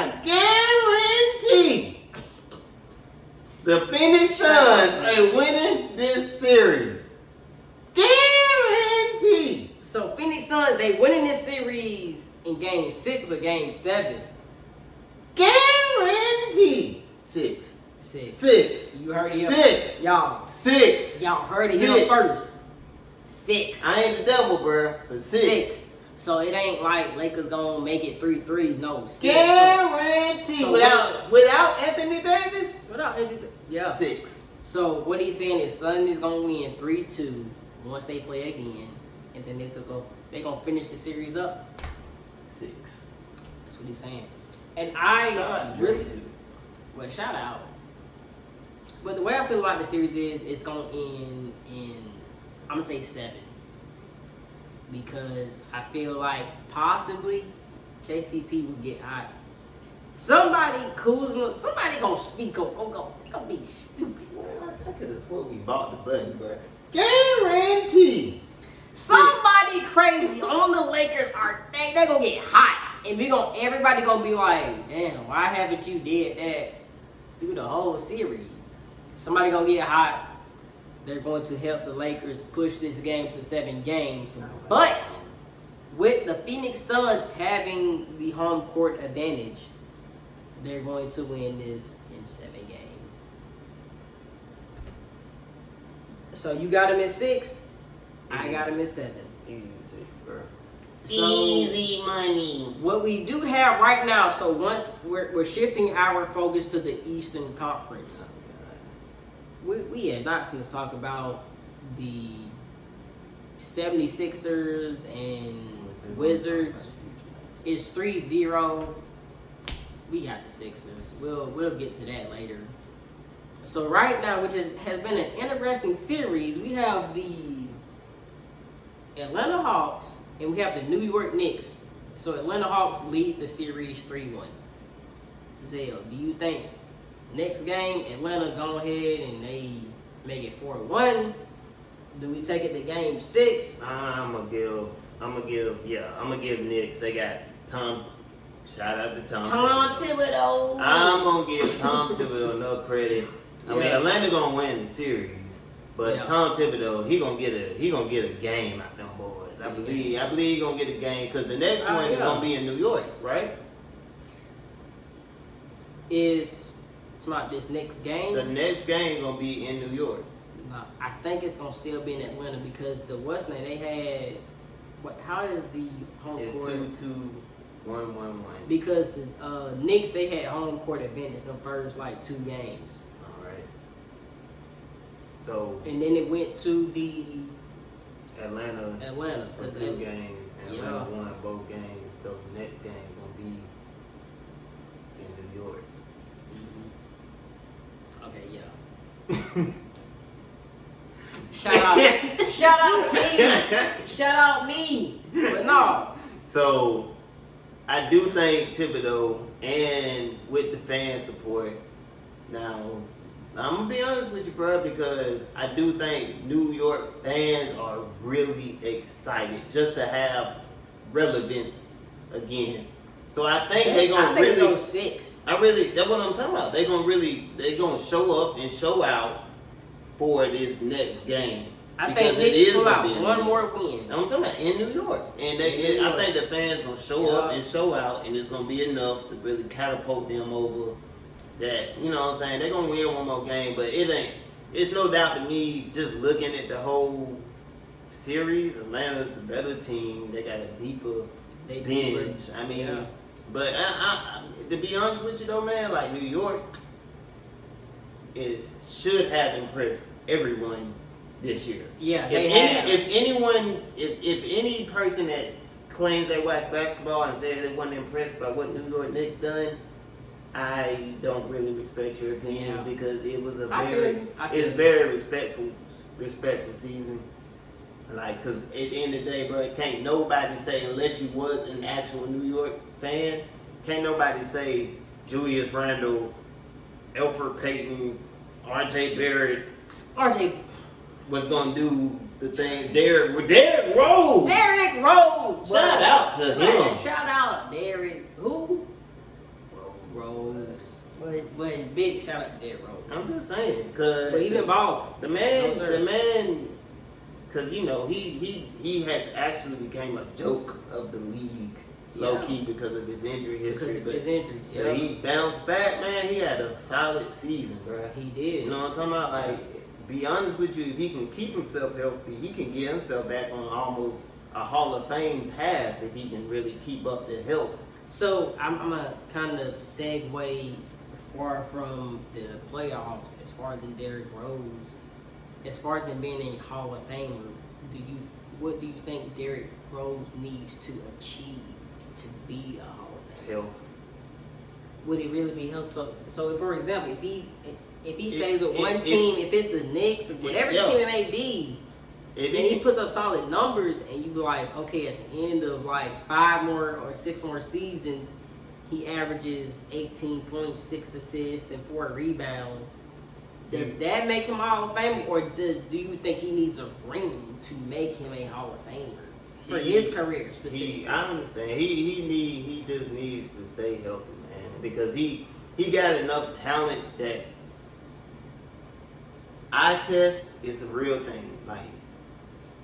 I guarantee the Phoenix Suns are winning this series. Guarantee. So Phoenix Suns, they winning this series in game 6 or game 7. Guarantee. 6. 6. 6. You heard it here. 6. Y'all 6. heard it here first. 6. I ain't the devil, bruh, but 6. So it ain't like Lakers gonna make it 3-3. No, 6. Guarantee. So without Anthony Davis? Without Anthony, yeah. 6. So what he's saying is Sun is gonna win 3-2 once they play again, and then they gonna finish the series up. 6. That's what he's saying. And I Shout out to really, Drake, too. well, shout out. But the way I feel about the series is it's gonna end in, I'm gonna say 7, because I feel like possibly KCP will get hot. Somebody Kuzma, somebody gonna speak up, gonna be stupid. I could have swore we bought the button, bro. Guarantee. Somebody crazy on the Lakers they gonna get hot, and everybody gonna be like, damn, why haven't you did that through the whole series? Somebody gonna get hot. They're going to help the Lakers push this game to 7 games, but with the Phoenix Suns having the home court advantage, they're going to win this in 7 games. So you got them at 6. I got them at 7. Easy, bro. So, Easy money. what we do have right now, so once we're shifting our focus to the Eastern Conference, we are not going to talk about the 76ers and Wizards. It's 3-0. We got the Sixers. We'll get to that later. So right now, which has been an interesting series, we have the Atlanta Hawks and we have the New York Knicks. So Atlanta Hawks lead the series 3-1. Zell, do you think next game Atlanta go ahead and they make it 4-1? Do we take it to game 6? I'm gonna give Knicks. They got Tom. Shout out to Tom. Tom Thibodeau. I'm gonna give Tom Thibodeau enough credit. I mean, Atlanta gonna win the series, but Tom Thibodeau, he gonna get a game out them boys. I believe he gonna get a game because the next one is gonna be in New York, right? Is it's about this next game? The next game gonna be in New York. No, I think it's gonna still be in Atlanta because the West Name they had. How is the home It's court? 2-2, 1-1-1. Because the Knicks they had home court advantage the first 2 games. All right. So. And then it went to the Atlanta for 2 games. And Atlanta won both games. So the next game gonna be in New York. Mm-hmm. Okay, yeah. Shout out team. Shout out me. But no. So I do think Thibodeau and with the fan support. Now I'm gonna be honest with you, bro, because I do think New York fans are really excited just to have relevance again. So I think they're gonna really go 6. That's what I'm talking about. They're gonna show up and show out for this next game. I think they pull out one more win. I'm talking about in New York, and I think the fans gonna show up and show out, and it's gonna be enough to really catapult them over. That, you know what I'm saying, they're gonna win one more game, but it's no doubt to me, just looking at the whole series, Atlanta's the better team. They got a deeper bench. I mean, but I, to be honest with you though, man, like New York should have impressed everyone this year. Yeah, if any person that claims they watch basketball and says they wasn't impressed by what New York Knicks done, I don't really respect your opinion because it was very respectful season. Like, cause at the end of the day, bro, can't nobody say, unless you was an actual New York fan, can't nobody say Julius Randle, Elfrid Payton, RJ Barrett was gonna do the thing. Derrick Rose. Derrick Rose. Shout out to him. Shout out Derrick. Who? But big shout out to Derrick Rose. I'm just saying, cause But he been balling. the man, cause you know he has actually became a joke of the league, low key because of his injury history. Because of his injuries, But he bounced back, man. He had a solid season, bro. He did. You know what I'm talking about? Like, be honest with you, if he can keep himself healthy, he can get himself back on almost a Hall of Fame path if he can really keep up the health. So I'm gonna kind of segue far from the playoffs as far as in Derrick Rose, as far as in being a Hall of Famer. What do you think Derrick Rose needs to achieve to be a Hall of Famer? Health. Would it really be health? So for example, if he stays with one team, if it's the Knicks or whatever team it may be, and he puts up solid numbers, and you be like, okay, at the end of like 5 more or 6 more seasons, he averages 18 points, 6 assists, and 4 rebounds. Does that make him a Hall of Famer, or do you think he needs a ring to make him a Hall of Famer for his career specifically? I understand. He just needs to stay healthy, man, because he got enough talent that eye test is a real thing. Like,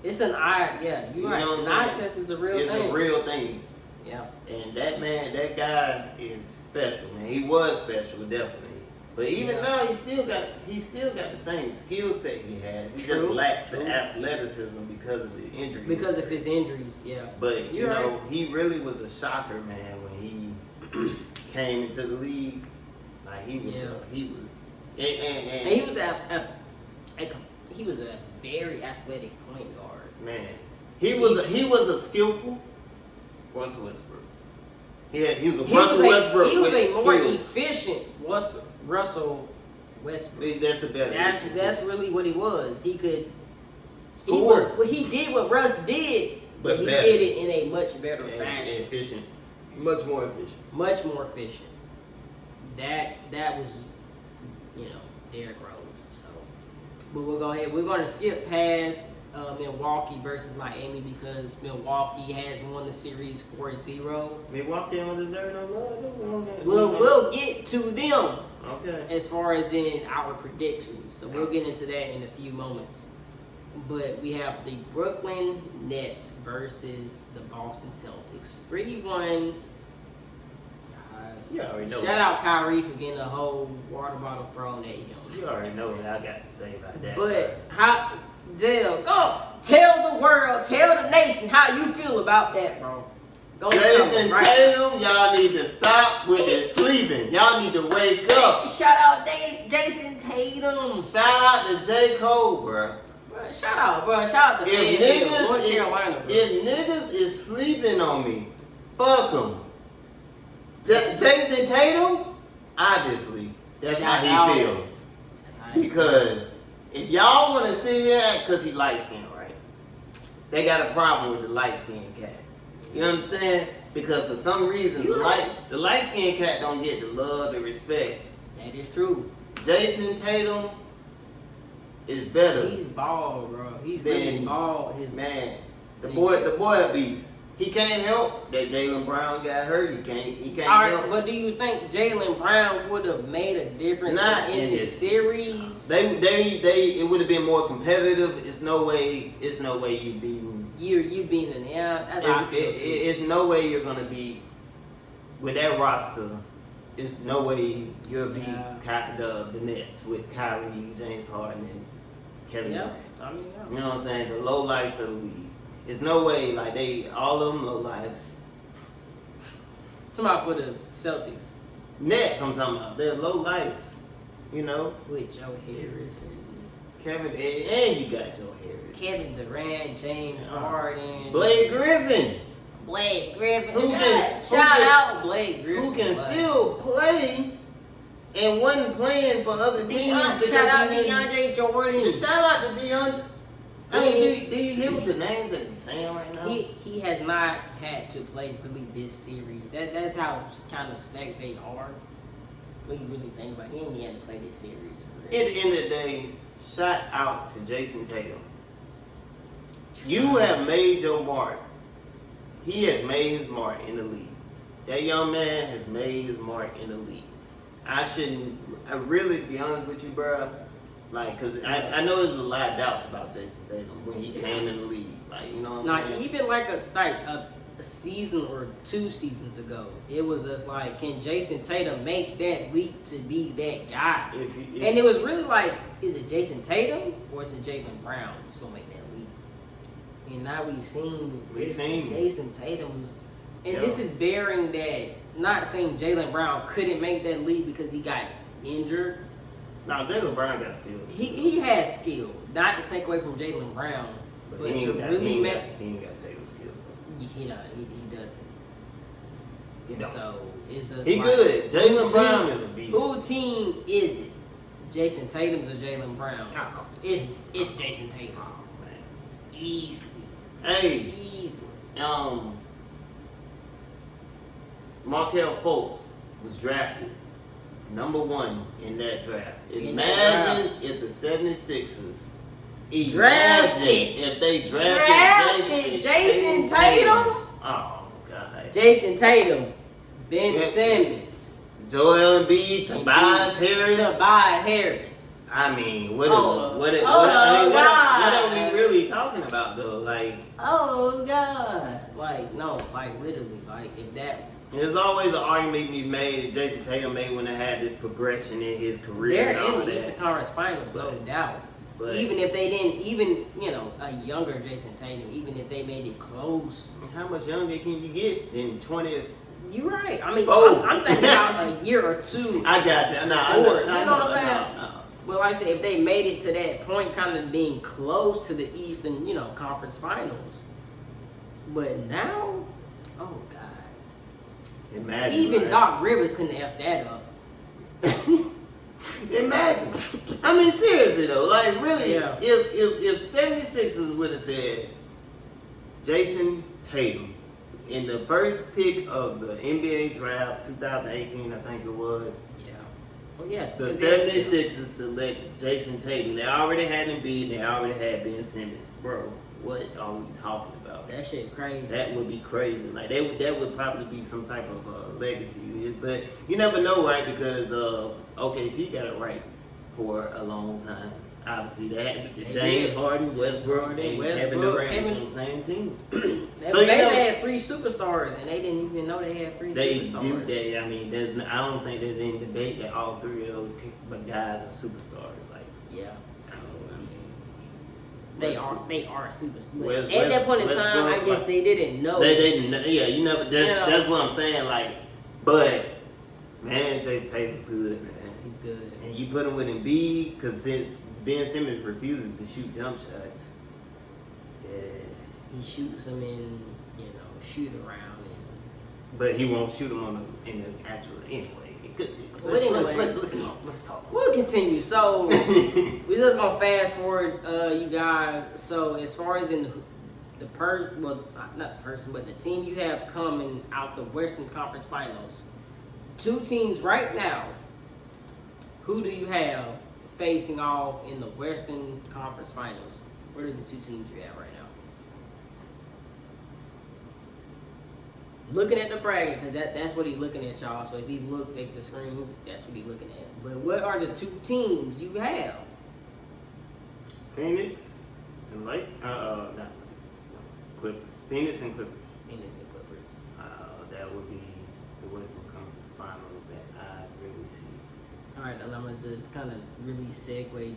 it's an eye, yeah. You're right. An eye test is a real thing. It's a real thing. Yeah. And that guy is special, man. He was special, definitely. But even now, he still got the same skill set he has. He just lacks the athleticism because of the injuries. Because of his injuries, yeah. But you know, he really was a shocker, man, when he came into the league. Like he was, and he was a very athletic point guard. Man, he was a skillful Russell Westbrook. He was a Russell Westbrook. He was a more efficient Russell Westbrook. That's the better. That's really what he was. He could score. He did what Russ did, but he better. did it in a much better fashion. Efficient, much more efficient. Much more efficient. That was, Derrick Rose. So, but we'll go ahead. We're going to skip past Milwaukee versus Miami because Milwaukee has won the series 4-0. Milwaukee don't deserve no love. We'll get to them. Okay. As far as in our predictions, so we'll get into that in a few moments. But we have the Brooklyn Nets versus the Boston Celtics. 3-1. You already know. Shout out Kyrie for getting a whole water bottle thrown at him. You already know what I got to say about that. But how, Dale, go tell the world, tell the nation how you feel about that, bro. Jason Tatum, y'all need to stop with his sleeping. Y'all need to wake up. Shout out Jason Tatum. Shout out to J. Cole, bro. Shout out, bro. Shout out to North Carolina, bro. If niggas is sleeping on me, fuck them. Jason Tatum, obviously, that's how he feels. Because if y'all want to sit here, because he light-skinned, right? They got a problem with the light-skinned cat. You understand? Because for some reason, the light-skinned cat don't get the love and respect. That is true. Jason Tatum is better. He's bald, bro. He's really bald. Man, the boy a beast. He can't help that Jaylen Brown got hurt. He can't help. But do you think Jaylen Brown would have made a difference in this series? It would have been more competitive. It's no way you beating. You beating them. Yeah, that's how I feel too. It's no way you're gonna beat with that roster. It's no way you'll beat the Nets with Kyrie, James Harden, and Kevin Durant. You know what I'm saying? The low lights of the league. It's no way, like all of them low lives. Talking about for the Celtics. Nets, I'm talking about. They're low lives, you know. With Joe Harris and Kevin, and you got Joe Harris. Kevin Durant, James Harden. Blake Griffin. Shout out Blake Griffin. Who can still play and wasn't playing for other teams. Shout out DeAndre Jordan. Shout out to DeAndre. I mean, do you hear what the names that he's saying right now? He has not had to play really this series. That's how kind of stacked they are. When you really think about it, he ain't had to play this series. At the end of the day, shout out to Jason Tatum. You have made your mark. He has made his mark in the league. That young man has made his mark in the league. I shouldn't. I really be honest with you, bro. Like, cause I know there was a lot of doubts about Jason Tatum when he came in the league. Like, you know what I'm saying? Even like a season or 2 seasons ago, it was just like, can Jason Tatum make that leap to be that guy? And it was really like, is it Jason Tatum or is it Jaylen Brown who's gonna make that leap? And now we've seen Jason Tatum, and this is bearing that. Not saying Jaylen Brown couldn't make that leap because he got injured. No, Jaylen Brown got skills. He has skill. Not to take away from Jaylen Brown, but he to really make. He ain't got Tatum skills. He doesn't. He don't. So it's a. He good. Jaylen Brown is a beast. Who team is it? Jason Tatum's or Jaylen Brown? Oh. It's Jason Tatum. Oh man. Easily. Hey. Easily. Markelle Fultz was drafted #1 in that draft. Imagine if the 76ers drafted if they drafted Jason Tatum. Oh God. Jason Tatum, Ben Simmons, Joel Embiid, Tobias Harris. I mean, what are we really talking about though? Like, oh God, like no, like literally, like if that. There's always an argument to be made that Jason Tatum made when they had this progression in his career. They're in the Eastern Conference Finals, no doubt. But even if they didn't, a younger Jason Tatum, even if they made it close. How much younger can you get than 20? You're right. I mean, I'm thinking about a year or 2. I got you. You know what I'm saying? No. Well, like I said, if they made it to that point, kind of being close to the Eastern, Conference Finals. But now, oh God. Imagine. Even right? Doc Rivers couldn't F that up. Imagine. I mean, seriously though, like really, Yeah. if 76ers would have said Jason Tatum in the first pick of the NBA draft 2018, I think it was. Yeah. Oh yeah. The 76ers selected Jason Tatum. They already had Embiid. They already had Ben Simmons. Bro, what are we talking about? That shit crazy. That would be crazy. Like that would probably be some type of legacy. But you never know, right? Because OKC got it right for a long time. Obviously, they had James Harden, Westbrook, and Kevin Durant on the same team. They had 3 superstars, and they didn't even know they had 3 superstars. I mean, I don't think there's any debate that all 3 of those guys are superstars. Like, yeah. So, They are superstars. At that point in time, I guess they didn't know. They didn't know. Yeah, you never. That's what I'm saying. Like, but man, Jason Tatum's good, man. He's good. And you put him with Embiid, because since Ben Simmons refuses to shoot jump shots, yeah, he shoots them in, shoot around. But he won't shoot them in the actual anyway. Let's talk. We'll continue. So we're just gonna fast forward, you guys. So as far as in the team you have coming out the Western Conference Finals, 2 teams right now. Who do you have facing off in the Western Conference Finals? What are the 2 teams you have right now? Looking at the bracket, because that's what he's looking at, y'all. So if he looks at the screen, that's what he's looking at. But what are the 2 teams you have? Phoenix and Clippers. Phoenix and Clippers. Phoenix and Clippers. That would be the Western Conference Finals that I really see. All right, and I'm gonna just kind of really segue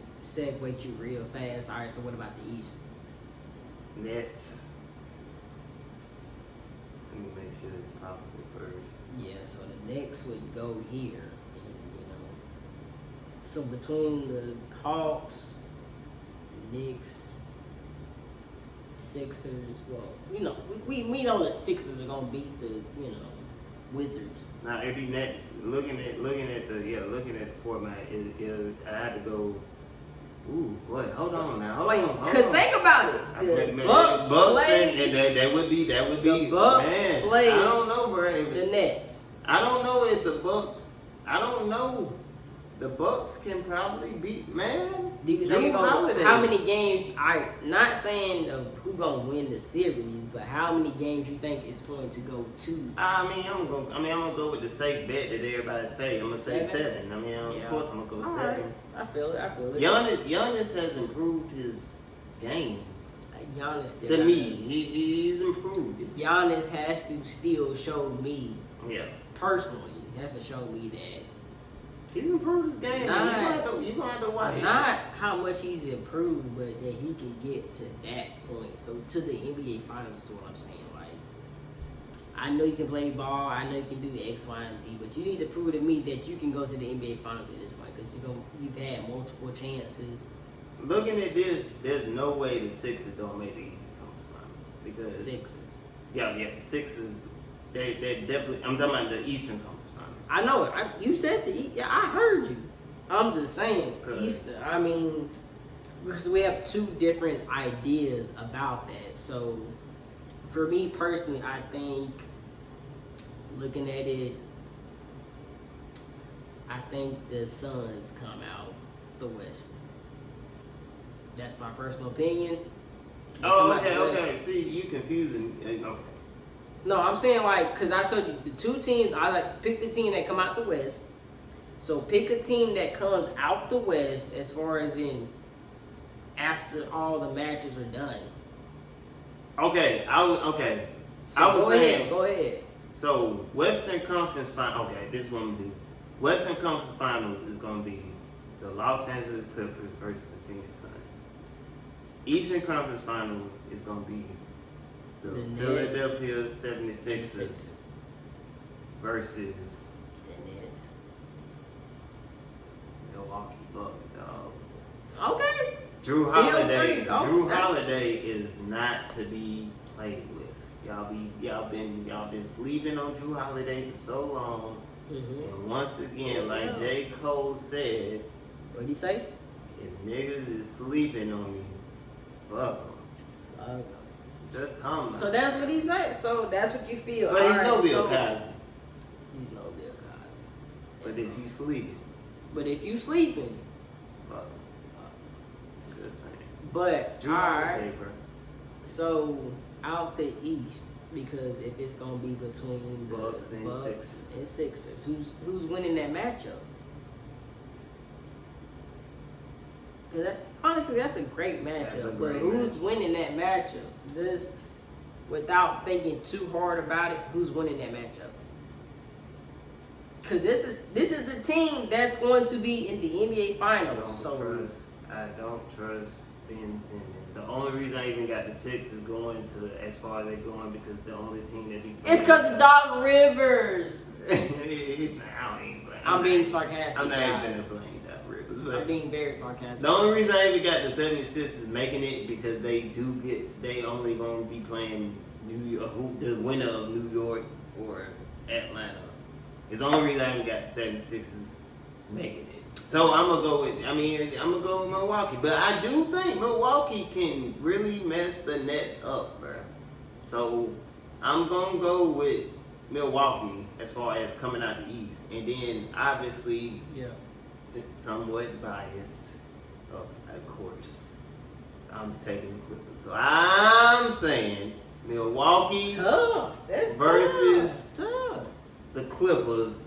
you real fast. All right, so what about the East? Nets. Let me make sure it's possible first. Yeah, so the Knicks would go here. And, so between the Hawks, the Knicks, Sixers, well, we know the Sixers are gonna beat the Wizards. Now it'd be next. Looking at the format, I had to go. Ooh, wait, hold on now. Hold on. Because think about it. The Bucks play. And that would be. The Bucks play. I don't know, bro. The Nets. I don't know if the Bucks. I don't know. The Bucks can probably beat, man. Drew Holiday. How many games? Not saying of who gonna win the series, but how many games you think it's going to go to? I'm gonna go with the safe bet that everybody say. I'm gonna say 7. Of course I'm gonna go 7. Right. I feel it. Giannis has improved his game. Giannis still to me, he's improved. Giannis has to still show me. Yeah. Personally, he has to show me that. He's improved his game. You're gonna have to watch. Not how much he's improved, but that he can get to that point. So to the NBA Finals is what I'm saying. Like, I know you can play ball. I know you can do X, Y, and Z, but you need to prove to me that you can go to the NBA Finals at this point because you've had multiple chances. Looking at this, there's no way the Sixers don't make the Eastern Conference Finals because Sixers. Yeah, the Sixers. They definitely. I'm talking about the Eastern Conference. I know it. You said I heard you. I'm just saying Easter. I mean, because we have two different ideas about that. So, for me personally, I think looking at it, I think the Suns come out the West. That's my personal opinion. Oh, okay. See, you confusing. Okay. No, I'm saying because I told you the two teams, pick the team that come out the West. So pick a team that comes out the West as far as in after all the matches are done. Okay, okay. So go ahead. So Western Conference Final. Okay, this is what I'm gonna do. Western Conference Finals is gonna be the Los Angeles Clippers versus the Phoenix Suns. Eastern Conference Finals is gonna be the Philadelphia 76ers versus the Nets. Milwaukee Bucks, dog. Okay. Drew Holiday is not to be played with. Y'all been sleeping on Drew Holiday for so long. Mm-hmm. And once again, like J. Cole said, what'd he say? If niggas is sleeping on me, fuck them. So that's what he said. So that's what you feel. But he's no Bill Cosby. He's no Bill Cosby. But if you sleeping. Fuck. Just saying. But alright. So out the East, because if it's gonna be between the Bucks and Sixers, who's winning that matchup? Honestly, that's a great matchup. But who's winning that matchup? Just without thinking too hard about it, who's winning that matchup? Because this is the team that's going to be in the NBA Finals. I don't trust Ben Simmons. The only reason I even got the Sixers going to as far as they're going because the only team that it's because of Doc Rivers. It's not. I'm being sarcastic. I'm not even gonna blame. I'm being very sarcastic. The only reason I even got the 76ers making it because they only gonna be playing New York, the winner of New York or Atlanta. It's the only reason I even got the 76ers making it. So I'm gonna go with Milwaukee. But I do think Milwaukee can really mess the Nets up, bro. So I'm gonna go with Milwaukee as far as coming out the East. And then obviously somewhat biased, of course, I'm taking the Clippers. So I'm saying Milwaukee versus the Clippers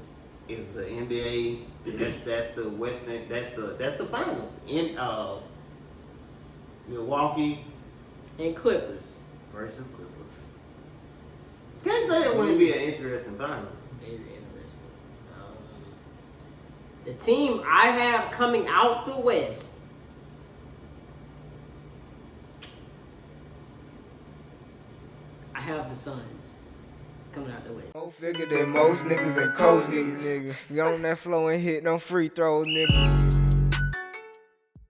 is the NBA. That's the Western. That's the finals. In Milwaukee and Clippers versus Clippers. Can't say it wouldn't be an interesting finals. Very interesting. The team I have coming out the West. I have the Suns coming out the West. More figure than most niggas and coach niggas. You on that flow and hit no free throws, nigga.